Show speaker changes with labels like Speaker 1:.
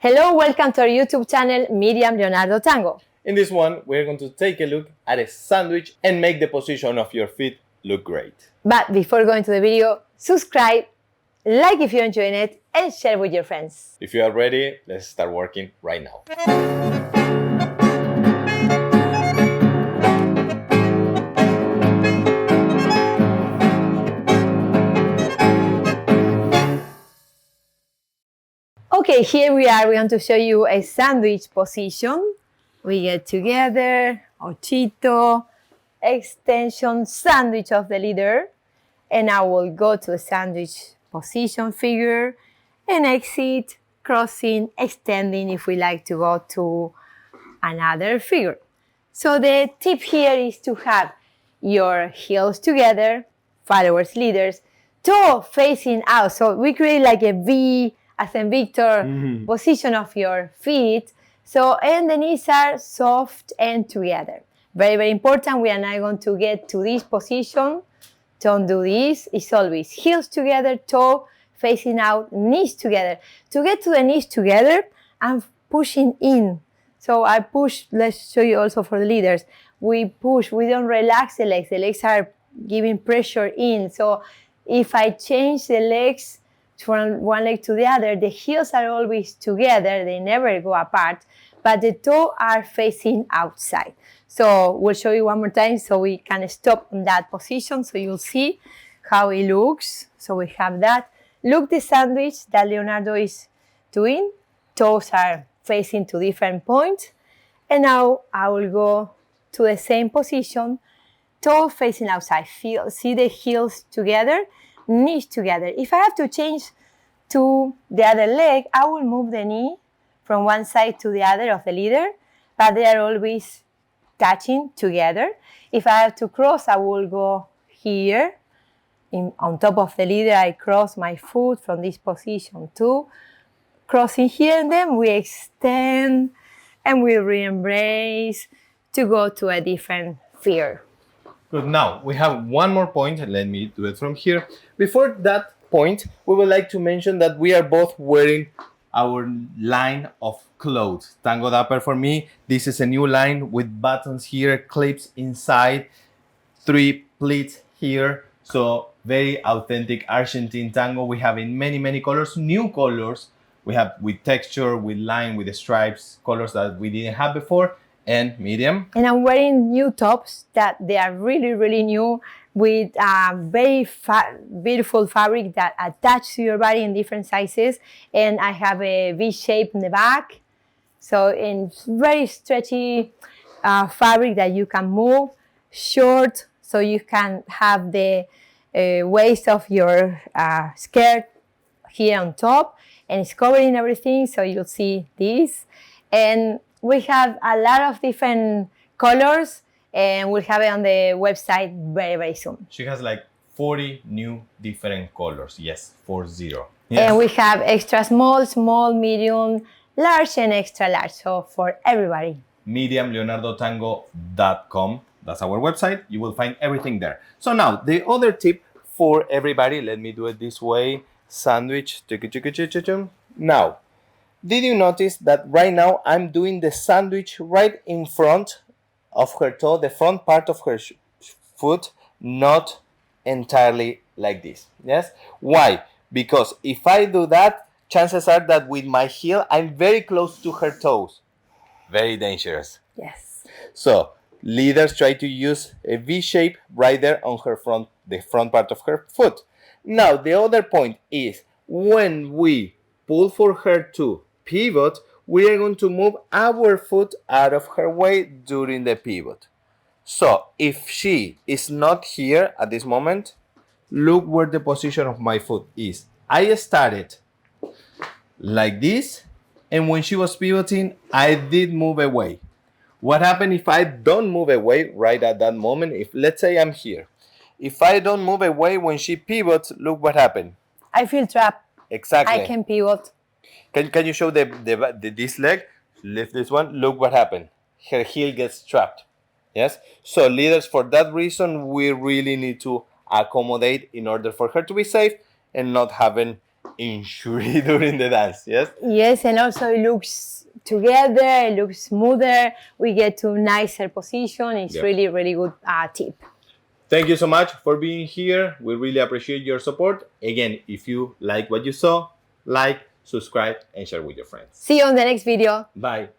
Speaker 1: Hello, welcome to our YouTube channel, Miriam Leonardo Tango.
Speaker 2: In this one, we're going to take a look at a sandwich and make the position of your feet look great.
Speaker 1: But before going to the video, subscribe, like if you're enjoying it, and share with your friends.
Speaker 2: If you are ready, let's start working right now.
Speaker 1: Okay, here we are. We're going to show you a sandwich position. We get together, ochito, extension, sandwich of the leader, and I will go to the sandwich position figure and exit, crossing, extending if we like to go to another figure. So the tip here is to have your heels together, followers, leaders, toe facing out. So we create like a V as in Victor position of your feet. So, and the knees are soft and together. Very, very important. We are now going to get to this position. Don't do this. It's always heels together, toe facing out, knees together. To get to the knees together, I'm pushing in. So I push, let's show you also for the leaders. We push, we don't relax the legs. The legs are giving pressure in. So if I change the legs from one leg to the other, the heels are always together. They never go apart, but the toes are facing outside. So we'll show you one more time so we can stop in that position so you'll see how it looks. So we have that. Look the sandwich that Leonardo is doing. Toes are facing to different points. And now I will go to the same position, toes facing outside. See the heels together, knees together. If I have to change to the other leg, I will move the knee from one side to the other of the leader, but they are always touching together. If I have to cross, I will go here. On top of the leader, I cross my foot from this position to crossing here, and then we extend and we re-embrace to go to a different figure.
Speaker 2: Good. Now, we have one more point. Let me do it from here. Before that point, we would like to mention that we are both wearing our line of clothes. Tango Dapper for me, this is a new line with buttons here, clips inside, 3 pleats here. So very authentic Argentine tango. We have in many, many colors, new colors. We have with texture, with line, with the stripes, colors that we didn't have before. And Miriam.
Speaker 1: And I'm wearing new tops that they are really, really new with very beautiful fabric that attach to your body in different sizes. And I have a V shape in the back. So in very stretchy fabric that you can move, short, so you can have the waist of your skirt here on top. And it's covering everything, so you'll see this. And we have a lot of different colors, and we'll have it on the website very, very soon.
Speaker 2: She has like 40 new different colors. Yes, 40. Yes.
Speaker 1: And we have extra small, small, medium, large, and extra large. So for everybody.
Speaker 2: MiriamLeonardoTango.com. That's our website. You will find everything there. So now, the other tip for everybody, let me do it this way. Sandwich. Now, did you notice that right now I'm doing the sandwich right in front of her toe, the front part of her foot, not entirely like this? Yes? Why? Because if I do that, chances are that with my heel, I'm very close to her toes. Very dangerous.
Speaker 1: Yes.
Speaker 2: So, leaders try to use a V shape right there on her front, the front part of her foot. Now, the other point is when we pull for her to pivot, we are going to move our foot out of her way during the pivot. So if she is not here at this moment, look where the position of my foot is. I started like this, and when she was pivoting, I did move away. What happened if I don't move away right at that moment? If let's say I'm here, if I don't move away when she pivots, look what happened.
Speaker 1: I feel trapped.
Speaker 2: Exactly.
Speaker 1: I can pivot.
Speaker 2: Can you show this leg? Lift this one. Look what happened. Her heel gets trapped. Yes. So leaders, for that reason, we really need to accommodate in order for her to be safe and not having injury during the dance, yes?
Speaker 1: Yes, and also it looks together, it looks smoother. We get to nicer position. It's
Speaker 2: Yeah.
Speaker 1: really, really good tip.
Speaker 2: Thank you so much for being here. We really appreciate your support. Again, if you like what you saw, like, subscribe, and share with your friends.
Speaker 1: See you on the next video.
Speaker 2: Bye.